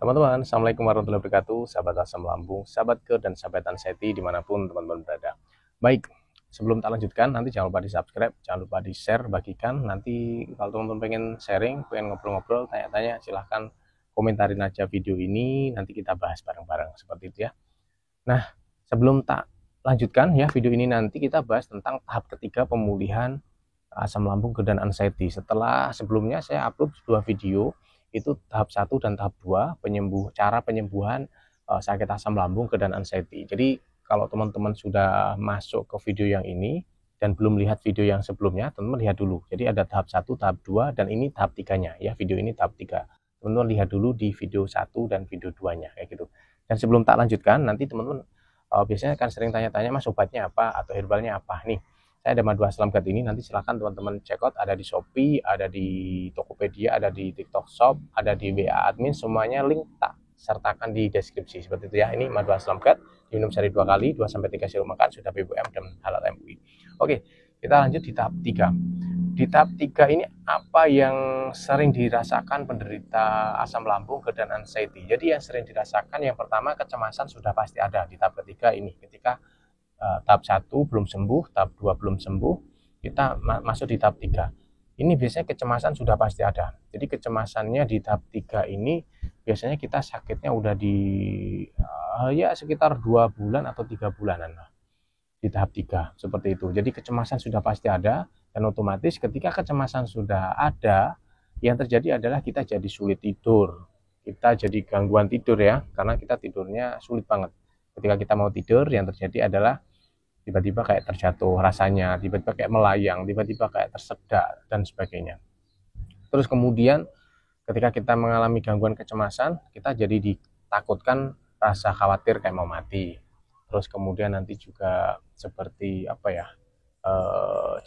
Teman-teman, Assalamualaikum warahmatullahi wabarakatuh, sahabat asam lambung, sahabat GERD, dan sahabat anxiety dimanapun teman-teman berada. Baik, sebelum tak lanjutkan, nanti jangan lupa di subscribe, jangan lupa di share, bagikan. Nanti kalau teman-teman pengen sharing, pengen ngobrol-ngobrol, tanya-tanya, silahkan komentarin aja video ini, nanti kita bahas bareng-bareng, seperti itu ya. Nah, sebelum tak lanjutkan ya video ini, nanti kita bahas tentang tahap ketiga pemulihan asam lambung, GERD, dan anxiety. Setelah sebelumnya saya upload 2 video, itu tahap 1 dan tahap 2, cara penyembuhan sakit asam lambung, GERD, dan anxiety. Jadi kalau teman-teman sudah masuk ke video yang ini dan belum lihat video yang sebelumnya, teman-teman lihat dulu. Jadi ada tahap 1, tahap 2, dan ini tahap 3-nya ya. Video ini tahap 3. Teman-teman lihat dulu di video 1 dan video 2-nya kayak gitu. Dan sebelum tak lanjutkan, nanti teman-teman biasanya akan sering tanya-tanya, Mas, obatnya apa atau herbalnya apa nih. Saya ada madu asam GERD ini, nanti silahkan teman-teman check out, ada di Shopee, ada di Tokopedia, ada di TikTok Shop, ada di WA admin, semuanya link tak sertakan di deskripsi seperti itu ya. Ini madu asam GERD, diminum sehari 2 kali, 2-3 sirup makan, sudah BBM dan halal MUI. Oke, kita lanjut di tahap 3. Di tahap 3 ini apa yang sering dirasakan penderita asam lambung, GERD, dan anxiety. Jadi yang sering dirasakan yang pertama, kecemasan sudah pasti ada di tahap ketiga ini. Ketika tahap 1 belum sembuh, tahap 2 belum sembuh, kita masuk di tahap 3. Ini biasanya kecemasan sudah pasti ada. Jadi kecemasannya di tahap 3 ini biasanya kita sakitnya udah di ya sekitar 2 bulan atau 3 bulanan lah. Di tahap 3 seperti itu. Jadi kecemasan sudah pasti ada, dan otomatis ketika kecemasan sudah ada, yang terjadi adalah kita jadi sulit tidur. Kita jadi gangguan tidur ya, karena kita tidurnya sulit banget. Ketika kita mau tidur, yang terjadi adalah tiba-tiba kayak terjatuh rasanya, tiba-tiba kayak melayang, tiba-tiba kayak tersedak, dan sebagainya. Terus kemudian ketika kita mengalami gangguan kecemasan, kita jadi ditakutkan, rasa khawatir kayak mau mati. Terus kemudian nanti juga seperti apa ya,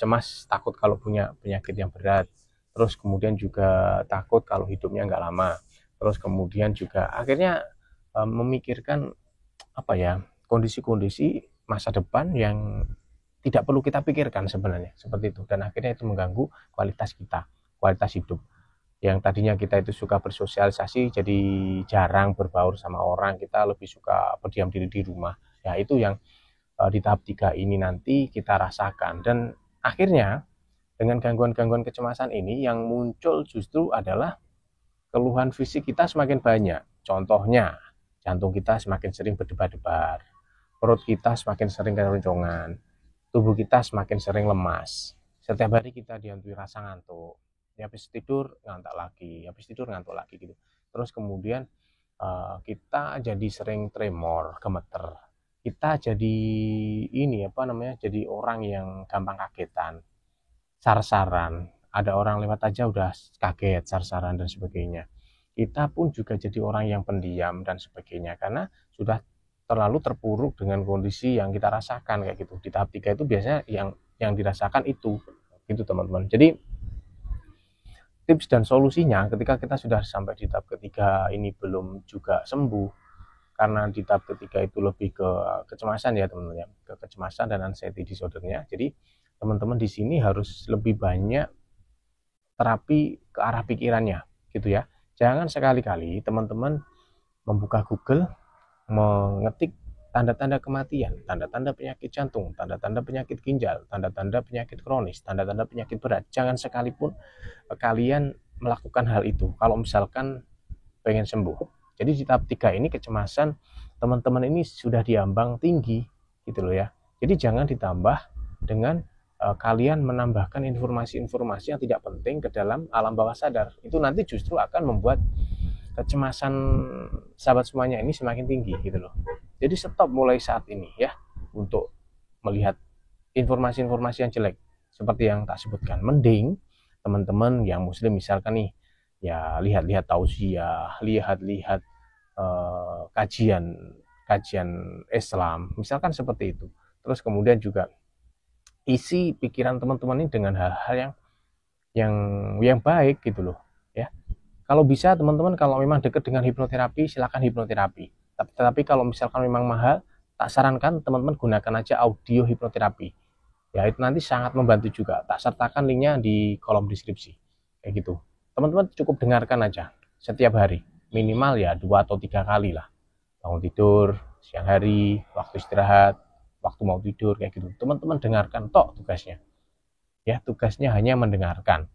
cemas, takut kalau punya penyakit yang berat. Terus kemudian juga takut kalau hidupnya nggak lama. Terus kemudian juga akhirnya memikirkan apa ya, kondisi-kondisi masa depan yang tidak perlu kita pikirkan sebenarnya, seperti itu. Dan akhirnya itu mengganggu kualitas kita, kualitas hidup. Yang tadinya kita itu suka bersosialisasi jadi jarang berbaur sama orang, kita lebih suka berdiam diri di rumah. Ya itu yang di tahap 3 ini nanti kita rasakan. Dan akhirnya dengan gangguan-gangguan kecemasan ini yang muncul justru adalah keluhan fisik kita semakin banyak. Contohnya, jantung kita semakin sering berdebar-debar, perut kita semakin sering keroncongan, tubuh kita semakin sering lemas. Setiap hari kita dihantui rasa ngantuk. Ya, habis tidur ngantuk lagi, habis tidur ngantuk lagi gitu. Terus kemudian kita jadi sering tremor, gemeter. Kita jadi jadi orang yang gampang kagetan, sar-saran. Ada orang lewat aja udah kaget, sar-saran, dan sebagainya. Kita pun juga jadi orang yang pendiam dan sebagainya, karena sudah terlalu terpuruk dengan kondisi yang kita rasakan kayak gitu. Di tahap 3 itu biasanya yang dirasakan itu gitu teman-teman. Jadi tips dan solusinya ketika kita sudah sampai di tahap ketiga ini belum juga sembuh, karena di tahap ketiga itu lebih ke kecemasan ya teman-teman ya, ke kecemasan dan anxiety disordernya. Jadi teman-teman di sini harus lebih banyak terapi ke arah pikirannya gitu ya. Jangan sekali-kali teman-teman membuka Google, mengetik tanda-tanda kematian, tanda-tanda penyakit jantung, tanda-tanda penyakit ginjal, tanda-tanda penyakit kronis, tanda-tanda penyakit berat. Jangan sekalipun kalian melakukan hal itu kalau misalkan pengen sembuh. Jadi di tahap 3 ini kecemasan teman-teman ini sudah diambang tinggi gitu loh ya. Jadi jangan ditambah dengan kalian menambahkan informasi-informasi yang tidak penting ke dalam alam bawah sadar. Itu nanti justru akan membuat kecemasan sahabat semuanya ini semakin tinggi gitu loh. Jadi stop mulai saat ini ya untuk melihat informasi-informasi yang jelek seperti yang tak sebutkan. Mending teman-teman yang muslim misalkan nih, ya lihat-lihat tausiah, lihat-lihat kajian Islam misalkan seperti itu. Terus kemudian juga isi pikiran teman-teman ini dengan hal-hal yang baik gitu loh ya. Kalau bisa teman-teman, kalau memang dekat dengan hipnoterapi, silakan hipnoterapi. Tetapi kalau misalkan memang mahal, tak sarankan teman-teman gunakan aja audio hipnoterapi. Ya itu nanti sangat membantu juga. Tak sertakan linknya di kolom deskripsi. Kayak gitu. Teman-teman cukup dengarkan aja setiap hari. minimal ya 2 atau 3 kali lah, bangun tidur, siang hari, waktu istirahat, waktu mau tidur, kayak gitu. Teman-teman dengarkan tok tugasnya, ya tugasnya hanya mendengarkan,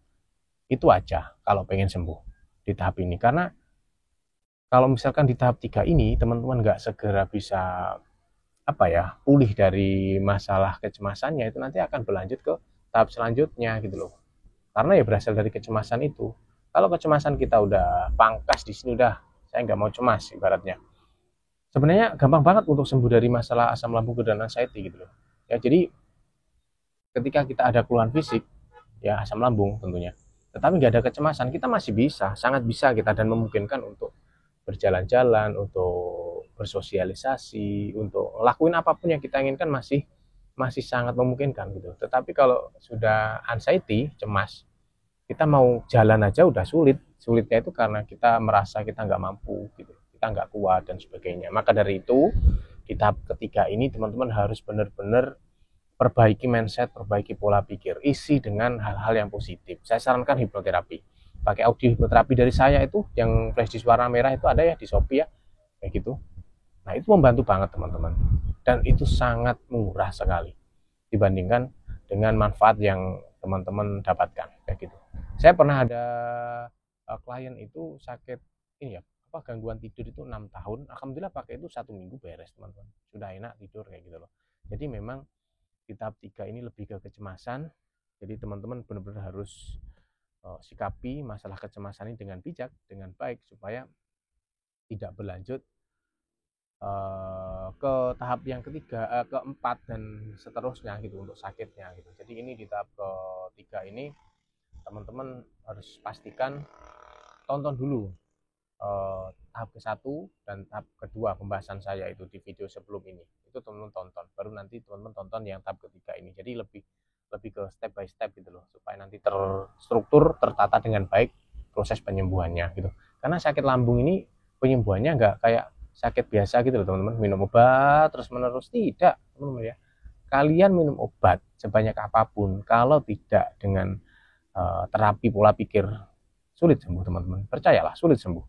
itu aja kalau pengen sembuh di tahap ini. Karena kalau misalkan di tahap 3 ini teman-teman nggak segera bisa pulih dari masalah kecemasannya, itu nanti akan berlanjut ke tahap selanjutnya gitu loh. Karena ya berasal dari kecemasan itu. Kalau kecemasan kita udah pangkas di sini, udah saya nggak mau cemas ibaratnya, sebenarnya gampang banget untuk sembuh dari masalah asam lambung dan anxiety gitu loh. Ya, jadi ketika kita ada keluhan fisik, ya asam lambung tentunya, tetapi nggak ada kecemasan, kita masih bisa, sangat bisa kita, dan memungkinkan untuk berjalan-jalan, untuk bersosialisasi, untuk ngelakuin apapun yang kita inginkan, masih masih sangat memungkinkan gitu. Tetapi kalau sudah anxiety, cemas, kita mau jalan aja udah sulit. Sulitnya itu karena kita merasa kita nggak mampu gitu, kita nggak kuat dan sebagainya. Maka dari itu di tahap ketiga ini teman-teman harus benar-benar perbaiki mindset, perbaiki pola pikir, isi dengan hal-hal yang positif. Saya sarankan hipnoterapi, pakai audio hipnoterapi dari saya itu yang flash di warna merah itu, ada ya di Shopee ya, kayak gitu. Nah itu membantu banget teman-teman, dan itu sangat murah sekali dibandingkan dengan manfaat yang teman-teman dapatkan, kayak gitu. Saya pernah ada klien itu sakit ini ya, gangguan tidur itu 6 tahun, alhamdulillah pakai itu 1 minggu beres teman-teman, sudah enak tidur kayak gitu loh. Jadi memang di tahap 3 ini lebih ke kecemasan, jadi teman-teman benar-benar harus sikapi masalah kecemasan ini dengan bijak, dengan baik, supaya tidak berlanjut ke tahap yang ketiga, keempat, dan seterusnya gitu untuk sakitnya gitu. Jadi ini di tahap ketiga ini teman-teman harus pastikan tonton dulu tahap ke-1 dan tahap kedua pembahasan saya itu di video sebelum ini. Itu teman-teman tonton, baru nanti teman-teman tonton yang tahap ketiga ini. Jadi lebih lebih ke step by step gitu loh, supaya nanti terstruktur, tertata dengan baik proses penyembuhannya gitu. Karena sakit lambung ini penyembuhannya nggak kayak sakit biasa gitu loh teman-teman, minum obat terus menerus, tidak teman-teman ya. Kalian minum obat sebanyak apapun, kalau tidak dengan terapi pola pikir, sulit sembuh teman-teman, percayalah sulit sembuh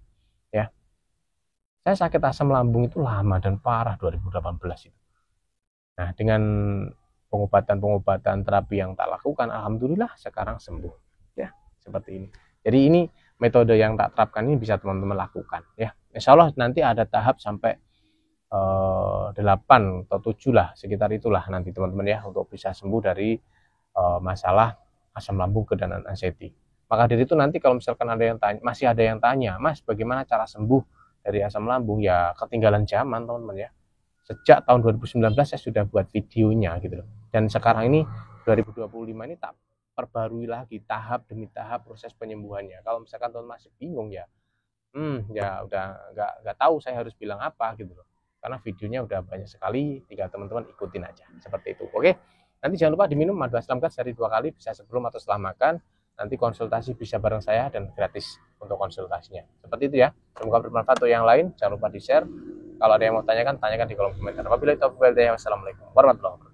ya. Saya sakit asam lambung itu lama dan parah 2018 itu. Nah dengan pengobatan terapi yang tak lakukan, alhamdulillah sekarang sembuh ya, seperti ini. Jadi ini metode yang tak terapkan ini bisa teman-teman lakukan ya. Insya Allah nanti ada tahap sampai 8 atau 7 lah, sekitar itulah nanti teman-teman ya, untuk bisa sembuh dari masalah asam lambung dan anxiety. Maka dari itu nanti kalau misalkan ada yang tanya, masih ada yang tanya, Mas bagaimana cara sembuh dari asam lambung, ya ketinggalan zaman teman-teman ya. Sejak tahun 2019 saya sudah buat videonya gitu loh. Dan sekarang ini 2025 ini tak perbarui lagi tahap demi tahap proses penyembuhannya. Kalau misalkan teman masih bingung ya, ya udah nggak tahu saya harus bilang apa gitu loh. Karena videonya udah banyak sekali, tinggal teman-teman ikutin aja seperti itu. Oke. Nanti jangan lupa diminum madu asam gas sehari 2 kali, bisa sebelum atau setelah makan. Nanti konsultasi bisa bareng saya dan gratis untuk konsultasinya. Seperti itu ya. Semoga bermanfaat untuk yang lain. Jangan lupa di-share. Kalau ada yang mau tanyakan, tanyakan di kolom komentar. Wabillahi taufiq wal hidayah. Wassalamualaikum warahmatullahi wabarakatuh.